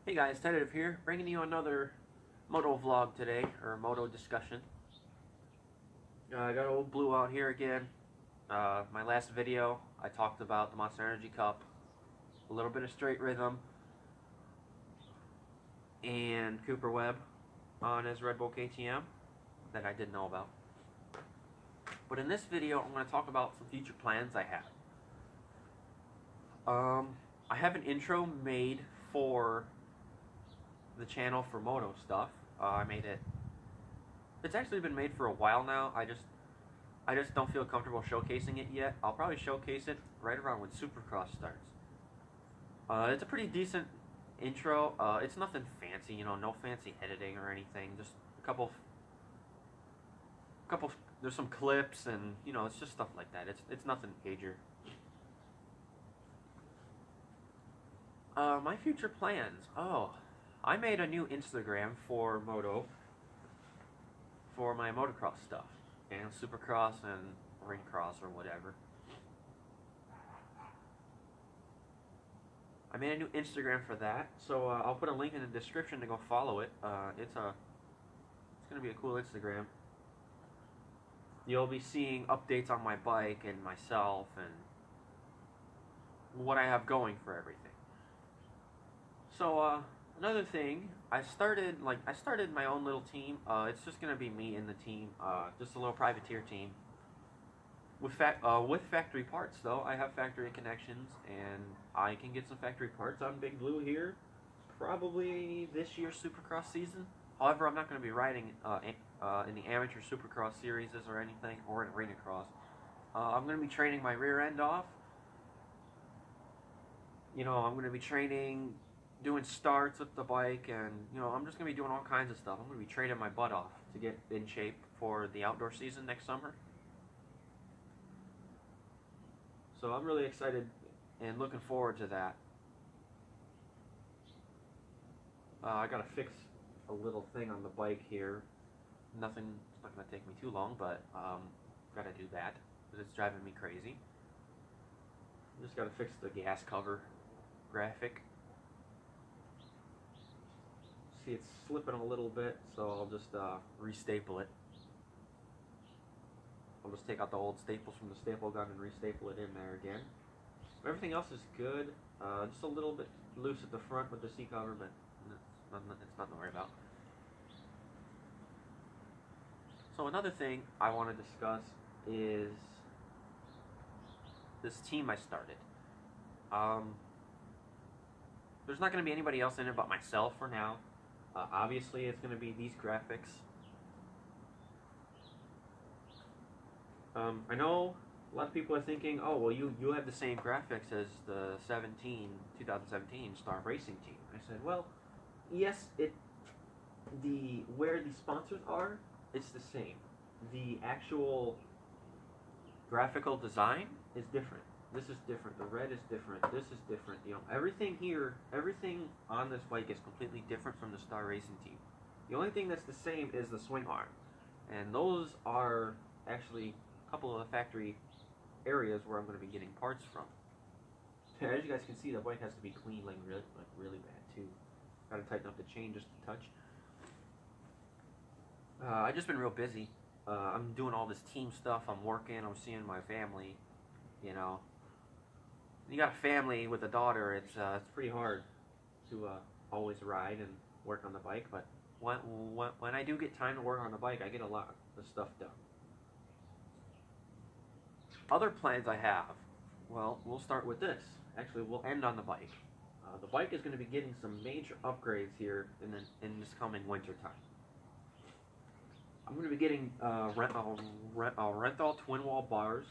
Hey guys, Tentative here, bringing you another moto vlog today, or moto discussion. I got old Blue out here again. My last video, I talked about the Monster Energy Cup, a little bit of straight rhythm, and Cooper Webb on his Red Bull KTM that I didn't know about. But in this video, I'm going to talk about some future plans I have. I have an intro made for the channel for moto stuff. I made it. It's actually been made for a while now. I just don't feel comfortable showcasing it yet. I'll probably showcase it right around when Supercross starts. It's a pretty decent intro. It's nothing fancy, no fancy editing or anything. Just a couple. There's some clips and it's just stuff like that. It's nothing major. My future plans. Oh, I made a new Instagram for moto, for my motocross stuff, and Supercross and ring cross or whatever. I made a new Instagram for that, so I'll put a link in the description to go follow it. It's gonna be a cool Instagram. You'll be seeing updates on my bike and myself and what I have going for everything. So another thing, I started my own little team. It's just gonna be me and the team, just a little privateer team. With factory parts though, I have factory connections and I can get some factory parts on Big Blue here, probably this year's Supercross season. However, I'm not going to be riding in the amateur Supercross series or anything, or in Arena Cross. I'm going to be training my rear end off. I'm going to be training, doing starts with the bike, and I'm just going to be doing all kinds of stuff. I'm going to be training my butt off to get in shape for the outdoor season next summer. So I'm really excited and looking forward to that. I gotta fix a little thing on the bike here. It's not gonna take me too long, but gotta do that because it's driving me crazy. Just gotta fix the gas cover graphic. See, it's slipping a little bit, so I'll just restaple it. I'll just take out the old staples from the staple gun and restaple it in there again. Everything else is good. Just a little bit loose at the front with the seat cover, but it's nothing to worry about. So another thing I want to discuss is this team I started. There's not going to be anybody else in it but myself for now. Obviously, it's going to be these graphics. I know a lot of people are thinking, oh, well, you have the same graphics as the 2017 Star Racing team. I said, well, yes, where the sponsors are, it's the same. The actual graphical design is different. This is different. The red is different. This is different. Everything here, everything on this bike is completely different from the Star Racing team. The only thing that's the same is the swing arm, and those are actually a couple of the factory areas where I'm going to be getting parts from. As you guys can see, the bike has to be clean, really bad too. Got to tighten up the chain just a touch. I've just been real busy. I'm doing all this team stuff. I'm working. I'm seeing my family. You got a family with a daughter. It's pretty hard to always ride and work on the bike. But when I do get time to work on the bike, I get a lot of stuff done. Other plans I have, well, we'll start with this. Actually, we'll end on the bike. The bike is going to be getting some major upgrades here in this coming winter time. I'm going to be getting Renthal twin wall bars.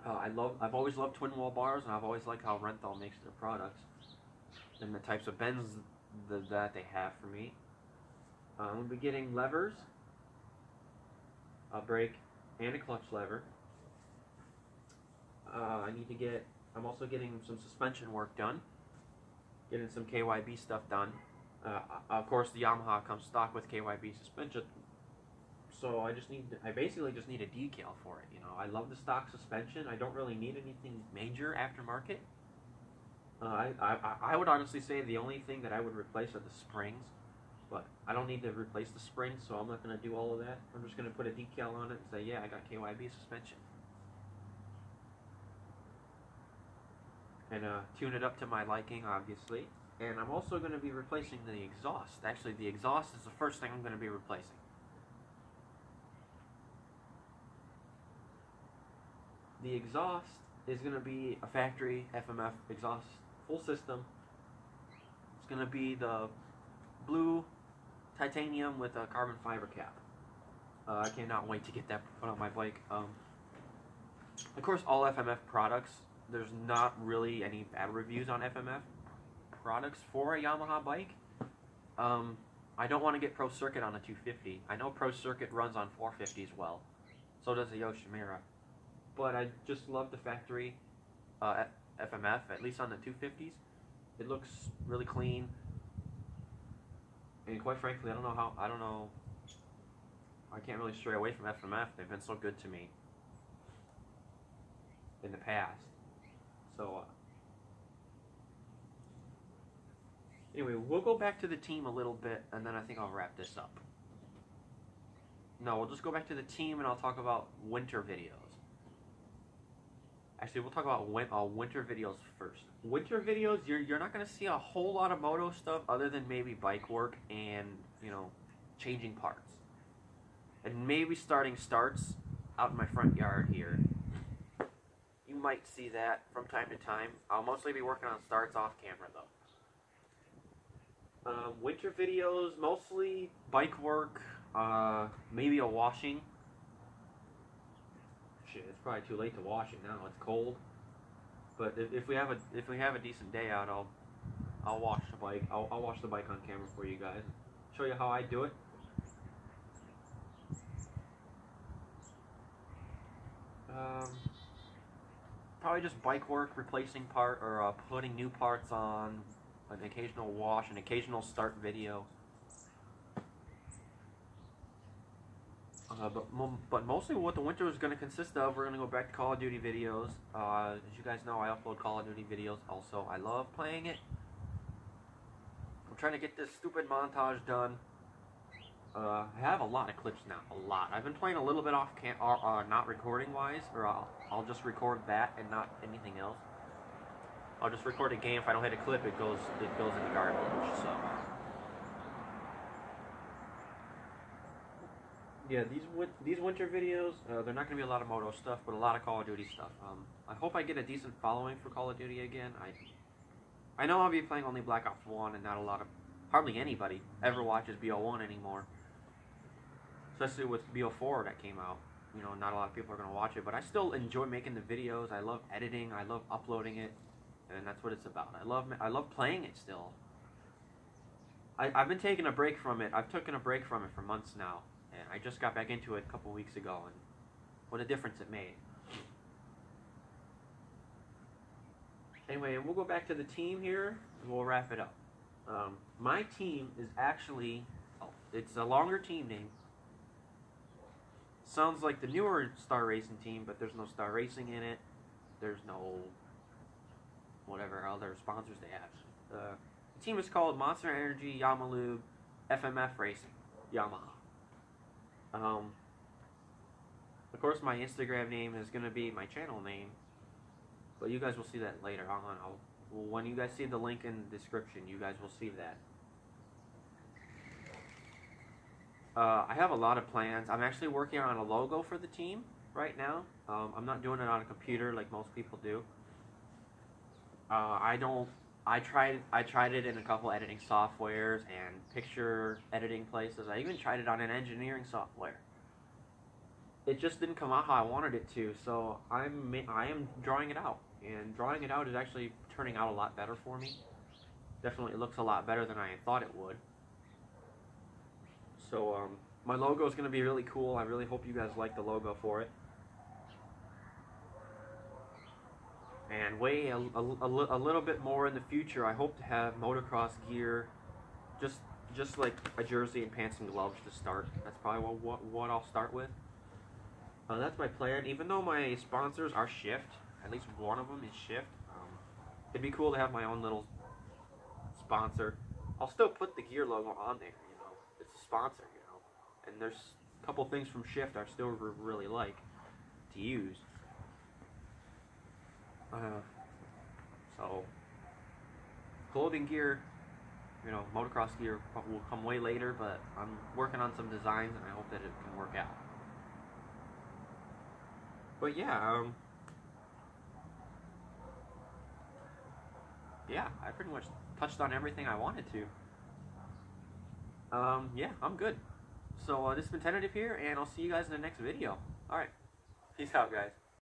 I've always loved twin wall bars, and I've always liked how Renthal makes their products and the types of bends that they have for me. I'm going to be getting levers, a brake, and a clutch lever. I'm also getting some suspension work done, getting some KYB stuff done. Of course, the Yamaha comes stock with KYB suspension, so I basically just need a decal for it. I love the stock suspension. I don't really need anything major aftermarket. I would honestly say the only thing that I would replace are the springs, but I don't need to replace the springs, so I'm not going to do all of that. I'm just going to put a decal on it and say, yeah, I got KYB suspension. And tune it up to my liking, obviously. And I'm also going to be replacing the exhaust. Actually, the exhaust is the first thing I'm going to be replacing. The exhaust is going to be a factory FMF exhaust, full system. It's going to be the blue titanium with a carbon fiber cap. I cannot wait to get that put on my bike. Of course, all FMF products, there's not really any bad reviews on FMF products for a Yamaha bike. I don't want to get Pro Circuit on a 250. I know Pro Circuit runs on 450s well. So does the Yoshimura. But I just love the factory FMF, at least on the 250s. It looks really clean. And quite frankly, I can't really stray away from FMF. They've been so good to me in the past. So, anyway, we'll go back to the team a little bit, and then I think I'll wrap this up. No, we'll just go back to the team, and I'll talk about winter videos. Actually, we'll talk about winter videos first. Winter videos, you're not going to see a whole lot of moto stuff other than maybe bike work and, changing parts. And maybe starting starts out in my front yard here. You might see that from time to time. I'll mostly be working on starts off camera, though. Winter videos, mostly bike work, maybe a washing. Shit, it's probably too late to wash it now. It's cold. But if we have a decent day out, I'll wash the bike. I'll wash the bike on camera for you guys. Show you how I do it. Probably just bike work, replacing putting new parts on, an occasional wash, an occasional start video. But mostly what the winter is going to consist of, we're going to go back to Call of Duty videos. As you guys know, I upload Call of Duty videos also. I love playing it. I'm trying to get this stupid montage done. I have a lot of clips now, a lot. I've been playing a little bit off not recording wise, or I'll just record that and not anything else. I'll just record a game. If I don't hit a clip, it goes in the garbage. So yeah, these winter videos, they're not going to be a lot of moto stuff, but a lot of Call of Duty stuff. I hope I get a decent following for Call of Duty again. I know I'll be playing only Black Ops 1, and hardly anybody ever watches BO1 anymore. Especially with BO4 that came out. Not a lot of people are going to watch it, but I still enjoy making the videos. I love editing. I love uploading it, and that's what it's about. I love playing it still. I've been taking a break from it. I've taken a break from it for months now, and I just got back into it a couple weeks ago, and what a difference it made. Anyway, we'll go back to the team here, and we'll wrap it up. My team is actually, it's a longer team name. Sounds like the newer Star Racing team, but there's no Star Racing in it. There's no whatever other sponsors they have. The team is called Monster Energy Yamalube FMF Racing Yamaha. Of course, my Instagram name is going to be my channel name, but you guys will see that later on. When you guys see the link in the description, you guys will see that. I have a lot of plans. I'm actually working on a logo for the team right now. I'm not doing it on a computer like most people do. I tried it in a couple editing softwares and picture editing places. I even tried it on an engineering software. It just didn't come out how I wanted it to, so I am drawing it out. And drawing it out is actually turning out a lot better for me. Definitely looks a lot better than I thought it would. So my logo is going to be really cool. I really hope you guys like the logo for it. And a little bit more in the future, I hope to have motocross gear, just like a jersey and pants and gloves to start. That's probably what I'll start with. That's my plan. Even though my sponsors are Shift, at least one of them is Shift. it'd be cool to have my own little sponsor. I'll still put the gear logo on there, you know. It's a sponsor, you know. And there's a couple things from Shift I still really like to use. So, clothing gear, you know, motocross gear will come way later, but I'm working on some designs and I hope that it can work out. But yeah, yeah, I pretty much touched on everything I wanted to. Yeah, I'm good. So this has been Tentative here, and I'll see you guys in the next video. Alright, peace out, guys.